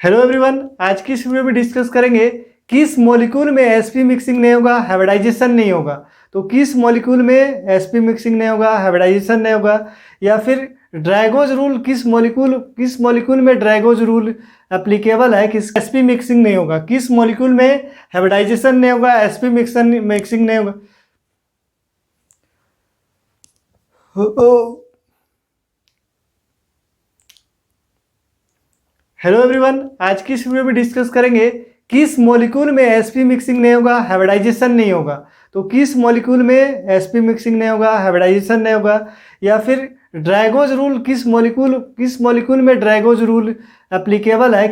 Hello everyone, आज की इस वीडियो में डिस्कस करेंगे किस मॉलिक्यूल में sp मिक्सिंग नहीं होगा, हाइब्रिडाइजेशन नहीं होगा। तो किस मॉलिक्यूल में sp मिक्सिंग नहीं होगा, हाइब्रिडाइजेशन नहीं होगा, या फिर ड्रैगोज रूल किस मॉलिक्यूल में ड्रैगोज रूल एप्लीकेबल है, किस sp मिक्सिंग नहीं होगा, किस मॉलिक्यूल में हाइब्रिडाइजेशन नहीं होगा, sp मिक्सिंग नहीं होगा। हेलो एवरीवन, आज की इस वीडियो में डिस्कस करेंगे किस मॉलिक्यूल में sp मिक्सिंग नहीं होगा, हाइब्रिडाइजेशन नहीं होगा। तो किस मॉलिक्यूल में sp मिक्सिंग नहीं होगा, हाइब्रिडाइजेशन नहीं होगा, या फिर ड्रैगोज रूल किस मॉलिक्यूल में ड्रैगोज रूल एप्लीकेबल है,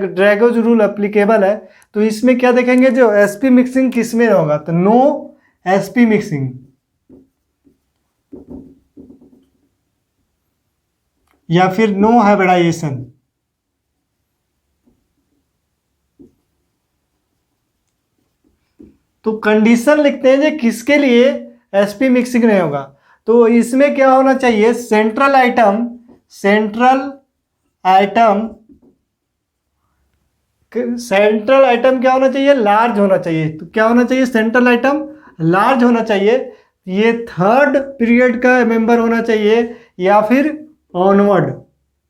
ड्रैगोज रूल एप्लीकेबल है। तो इसमें क्या देखेंगे, जो sp मिक्सिंग किस में होगा, तो नो sp मिक्सिंग या फिर नो हाइब्रिडाइजेशन। तो कंडीशन लिखते हैं जो किसके लिए sp मिक्सिंग नहीं होगा। तो इसमें क्या होना चाहिए, सेंट्रल आइटम क्या होना चाहिए, लार्ज होना चाहिए। तो क्या होना चाहिए, सेंट्रल आइटम लार्ज होना चाहिए। ये थर्ड पीरियड का मेंबर होना चाहिए या फिर ऑनवर्ड,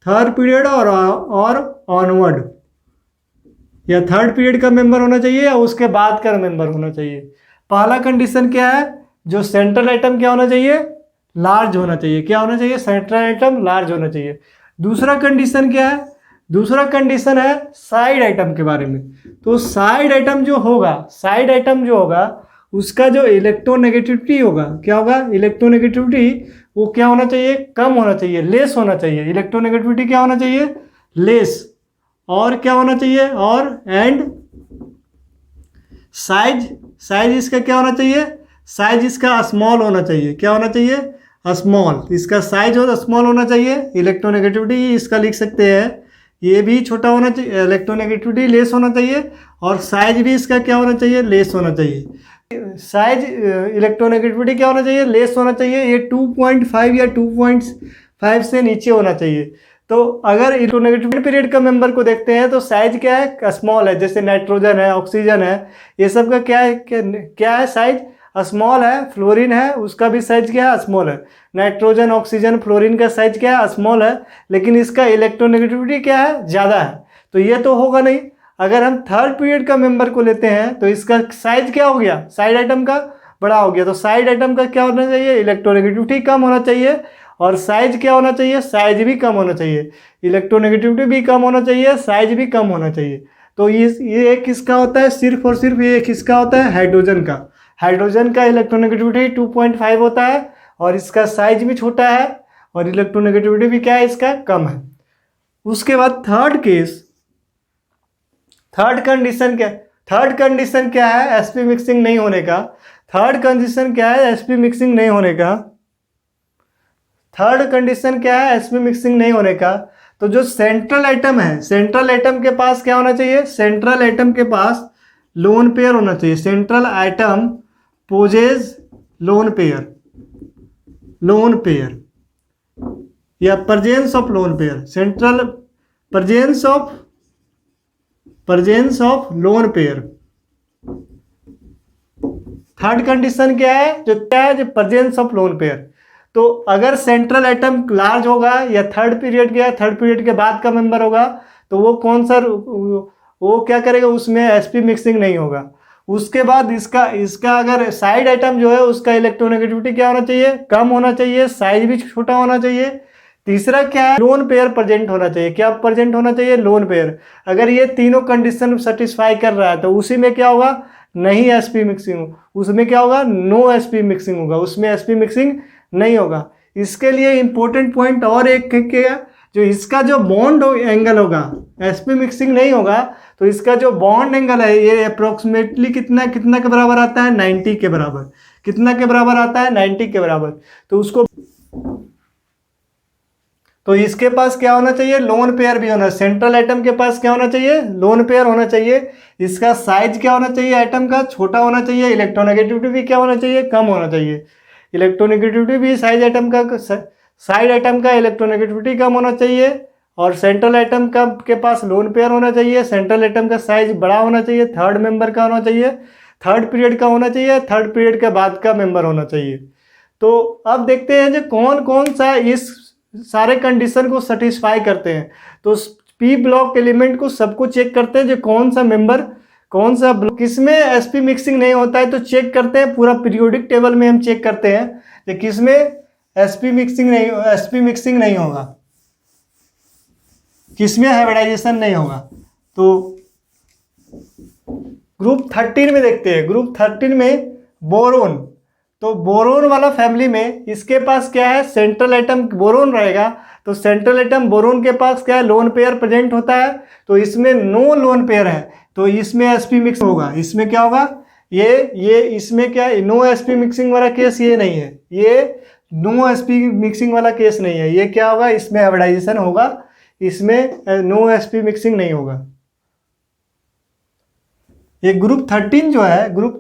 थर्ड पीरियड और ऑनवर्ड, या थर्ड पीरियड का मेंबर होना चाहिए या उसके बाद का मेंबर होना चाहिए। पहला कंडीशन क्या है, जो सेंट्रल आइटम क्या होना चाहिए, लार्ज होना चाहिए। क्या होना चाहिए, सेंट्रल आइटम लार्ज होना चाहिए। दूसरा कंडीशन क्या है, दूसरा कंडीशन है साइड आइटम के बारे में। तो साइड आइटम जो होगा उसका जो इलेक्ट्रोनेगेटिविटी होगा, क्या होगा, इलेक्ट्रोनेगेटिविटी वो क्या होना चाहिए, कम होना चाहिए, लेस होना चाहिए। इलेक्ट्रोनेगेटिविटी क्या होना चाहिए, लेस। और क्या होना चाहिए, और एंड साइज इसका क्या होना चाहिए, साइज इसका स्मॉल होना चाहिए। क्या होना चाहिए, स्मॉल। इसका साइज और स्मॉल होना चाहिए। इलेक्ट्रोनेगेटिविटी इसका लिख सकते हैं, ये भी छोटा होना चाहिए, इलेक्ट्रोनेगेटिविटी लेस होना चाहिए, और साइज भी इसका क्या होना चाहिए, लेस होना चाहिए। साइज इलेक्ट्रोनेगेटिविटी क्या होना चाहिए, लेस होना चाहिए। ये 2.5 या 2.5 से नीचे होना चाहिए। तो अगर इलेक्ट्रोनेगेटिविटी पीरियड का मेंबर को देखते हैं तो साइज क्या है, स्मॉल है। जैसे नाइट्रोजन है, ऑक्सीजन है, ये सब का क्या है साइज, स्मॉल है। फ्लोरीन है, उसका भी साइज क्या है, स्मॉल है। नाइट्रोजन, ऑक्सीजन, फ्लोरीन का साइज क्या है, स्मॉल है, लेकिन इसका इलेक्ट्रोनेगेटिविटी क्या है, ज़्यादा है। तो ये तो होगा नहीं। अगर हम थर्ड पीरियड का मेंबर को लेते हैं तो इसका साइज क्या हो गया, साइड आइटम का बड़ा हो गया। तो साइड आइटम का क्या होना चाहिए, इलेक्ट्रोनेगेटिविटी कम होना चाहिए, और साइज क्या होना चाहिए, साइज भी कम होना चाहिए। इलेक्ट्रोनेगेटिविटी भी कम होना चाहिए, साइज भी कम होना चाहिए। तो ये किसका होता है, सिर्फ और सिर्फ ये किसका होता है, हाइड्रोजन का इलेक्ट्रोनेगेटिविटी 2.5 होता है, और इसका साइज भी छोटा है, और इलेक्ट्रोनेगेटिविटी भी क्या है, इसका कम है। उसके बाद थर्ड कंडीशन क्या है sp मिक्सिंग नहीं होने का। थर्ड कंडीशन क्या है sp मिक्सिंग नहीं होने का, थर्ड कंडीशन क्या है sp मिक्सिंग नहीं होने का। तो जो सेंट्रल आइटम है, सेंट्रल आइटम के पास क्या होना चाहिए, सेंट्रल आइटम के पास लोन पेयर होना चाहिए। Central atom possesses lone pair या presence of lone pair, central presence of lone pair. Third condition क्या है, जो प्रेजेंस ऑफ लोन पेयर। तो अगर सेंट्रल आइटम लार्ज होगा या थर्ड पीरियड के बाद का मेंबर होगा, तो वो क्या करेगा, उसमें sp मिक्सिंग नहीं होगा। उसके बाद इसका अगर साइड आइटम जो है उसका इलेक्ट्रोनेगेटिविटी क्या होना चाहिए, कम होना चाहिए, साइज भी छोटा होना चाहिए। तीसरा क्या है, लोन पेयर प्रेजेंट होना चाहिए। क्या प्रेजेंट होना चाहिए, लोन पेयर। अगर ये तीनों कंडीशन सेटिस्फाई कर रहा है तो उसी में क्या होगा, नहीं sp मिक्सिंग, उसमें क्या होगा, नो sp मिक्सिंग होगा, उसमें sp मिक्सिंग नहीं होगा। इसके लिए इंपॉर्टेंट पॉइंट और एक क्या, जो इसका जो बॉन्ड एंगल होगा, sp मिक्सिंग नहीं होगा तो इसका जो बॉन्ड एंगल है ये अप्रोक्सीमेटली कितना के बराबर आता है, 90 के बराबर। कितना के बराबर आता है, 90 के बराबर। तो इसके पास क्या होना चाहिए, लोन पेयर भी होना। सेंट्रल आइटम के पास क्या होना चाहिए, लोन पेयर होना चाहिए। इसका साइज क्या होना चाहिए, आइटम का छोटा होना चाहिए। इलेक्ट्रोनेगेटिविटी भी क्या होना चाहिए, कम होना चाहिए। इलेक्ट्रोनेगेटिविटी भी साइज आइटम का साइड एटम का इलेक्ट्रोनेगेटिविटी कम होना चाहिए और सेंट्रल एटम का के पास लोन पेयर होना चाहिए, सेंट्रल एटम का साइज बड़ा होना चाहिए, थर्ड मेंबर का होना चाहिए, थर्ड पीरियड का होना चाहिए, थर्ड पीरियड के बाद का मेंबर होना चाहिए। तो अब देखते हैं जो कौन कौन सा इस सारे कंडीशन को सेटिस्फाई करते हैं। तो पी ब्लॉक एलिमेंट को सबको चेक करते हैं जो कौन सा मेंबर कौन सा ब्लॉक किसमें एसपी मिक्सिंग नहीं होता है, तो चेक करते हैं पूरा पीरियोडिक टेबल में हम चेक करते हैं कि किसमें एसपी मिक्सिंग नहीं होगा, किसमें हाइब्रिडाइजेशन नहीं होगा। तो ग्रुप 13 में देखते हैं, ग्रुप 13 में बोरोन। तो बोरोन वाला फैमिली में इसके पास क्या है, सेंट्रल एटम बोरोन रहेगा, तो सेंट्रल एटम बोरोन के पास क्या है, लोन पेयर प्रेजेंट होता है, तो इसमें नो लोन पेयर है, तो इसमें एसपी मिक्स होगा। इसमें क्या होगा, ये इसमें क्या है, नो एसपी मिक्सिंग वाला केस ये नहीं है, ये नो एसपी मिक्सिंग वाला केस नहीं है, ये क्या होगा, इसमें हाइब्रिडाइजेशन होगा, इसमें नो एसपी मिक्सिंग नहीं होगा। ये ग्रुप 13 जो है, ग्रुप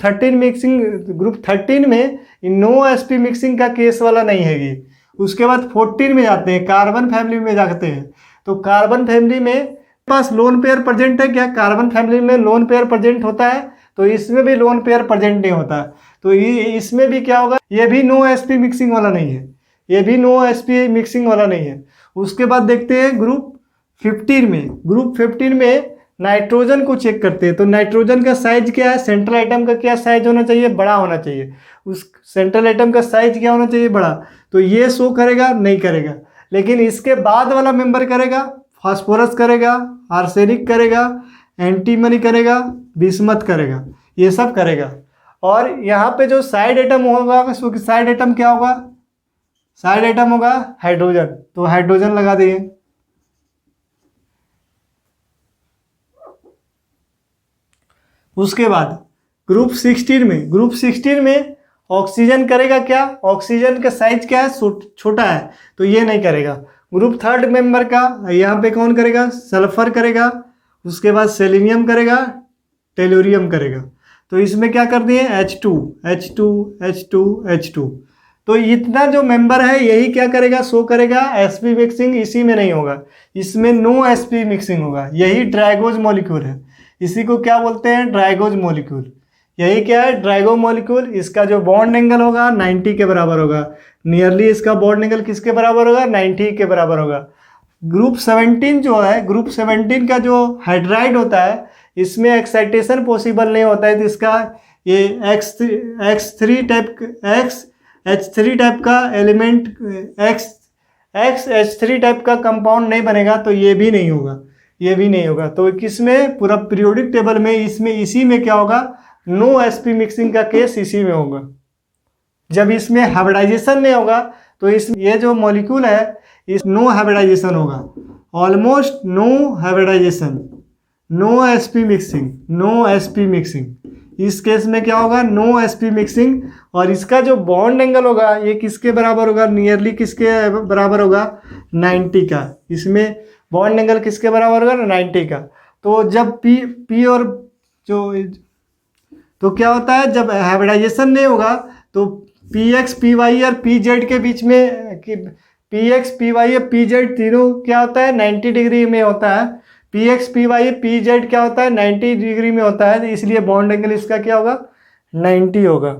13 में नो एसपी मिक्सिंग का केस वाला नहीं है। उसके बाद 14 में जाते हैं, कार्बन फैमिली में जाते हैं। तो कार्बन फैमिली में पास लोन पेयर प्रेजेंट है क्या, कार्बन फैमिली में लोन पेयर प्रेजेंट होता है, तो इसमें भी लोन पेयर प्रेजेंट नहीं होता, तो इसमें भी क्या होगा, ये भी नो एसपी मिक्सिंग वाला नहीं है, ये भी नो एसपी मिक्सिंग वाला नहीं है। उसके बाद देखते हैं ग्रुप 15 में, ग्रुप 15 में नाइट्रोजन को चेक करते हैं। तो नाइट्रोजन का साइज क्या है, सेंट्रल एटम का क्या साइज होना चाहिए, बड़ा होना चाहिए। उस सेंट्रल एटम का साइज क्या होना चाहिए, बड़ा, तो ये शो करेगा नहीं करेगा। लेकिन इसके बाद वाला मेंबर करेगा, फास्फोरस करेगा, आर्सेनिक करेगा, एंटीमनी करेगा, बिस्मथ करेगा, ये सब करेगा। और यहाँ पे जो साइड एटम होगा, साइड एटम क्या होगा, साइड एटम होगा हाइड्रोजन, तो हाइड्रोजन लगा दिए। उसके बाद ग्रुप 16 में ऑक्सीजन करेगा क्या, ऑक्सीजन का साइज क्या है, छोटा है, तो ये नहीं करेगा। ग्रुप 3 मेंबर का यहाँ पे कौन करेगा, सल्फर करेगा, उसके बाद सेलेनियम करेगा, टेलुरियम करेगा। तो इसमें क्या कर दिए, H2। तो इतना जो मेंबर है यही क्या करेगा, शो करेगा एसपी मिक्सिंग, इसी में नहीं होगा, इसमें नो एसपी मिक्सिंग होगा। यही ड्राइगोज मॉलिक्यूल है, इसी को क्या बोलते हैं, ड्राइगोज मॉलिक्यूल। यही क्या है, ड्राइगो मॉलिक्यूल। इसका जो बॉन्ड एंगल होगा 90 के बराबर होगा, नियरली इसका बॉन्ड एंगल किसके बराबर होगा, 90 के बराबर होगा। ग्रुप 17 जो है, ग्रुप 17 का जो हाइड्राइड होता है, इसमें एक्साइटेशन पॉसिबल नहीं होता है, तो इसका ये H3 टाइप का एलिमेंट H3 टाइप का कंपाउंड नहीं बनेगा, तो ये भी नहीं होगा, ये भी नहीं होगा। तो किसमें, पूरा पीरियोडिक टेबल में इसमें इसी में क्या होगा, नो एसपी मिक्सिंग का केस इसी में होगा। जब इसमें हाइब्रिडाइजेशन नहीं होगा तो इस ये जो मॉलिक्यूल है इस नो हाइब्रिडाइजेशन होगा, almost no hybridisation, no SP mixing. इस केस में क्या होगा, नो एसपी मिक्सिंग। और इसका जो बॉन्ड एंगल होगा ये किसके बराबर होगा, नियरली किसके बराबर होगा, 90 का। इसमें बॉन्ड एंगल किसके बराबर होगा, 90 का। तो जब पी और जो तो क्या होता है, जब हाइब्रिडाइजेशन नहीं होगा तो PX PY और PZ के बीच में PX PY PZ तीनों क्या होता है, 90 डिग्री में होता है। PX PY PZ क्या होता है, 90 डिग्री में होता है, तो इसलिए बॉन्ड एंगल इसका क्या होगा, 90 होगा।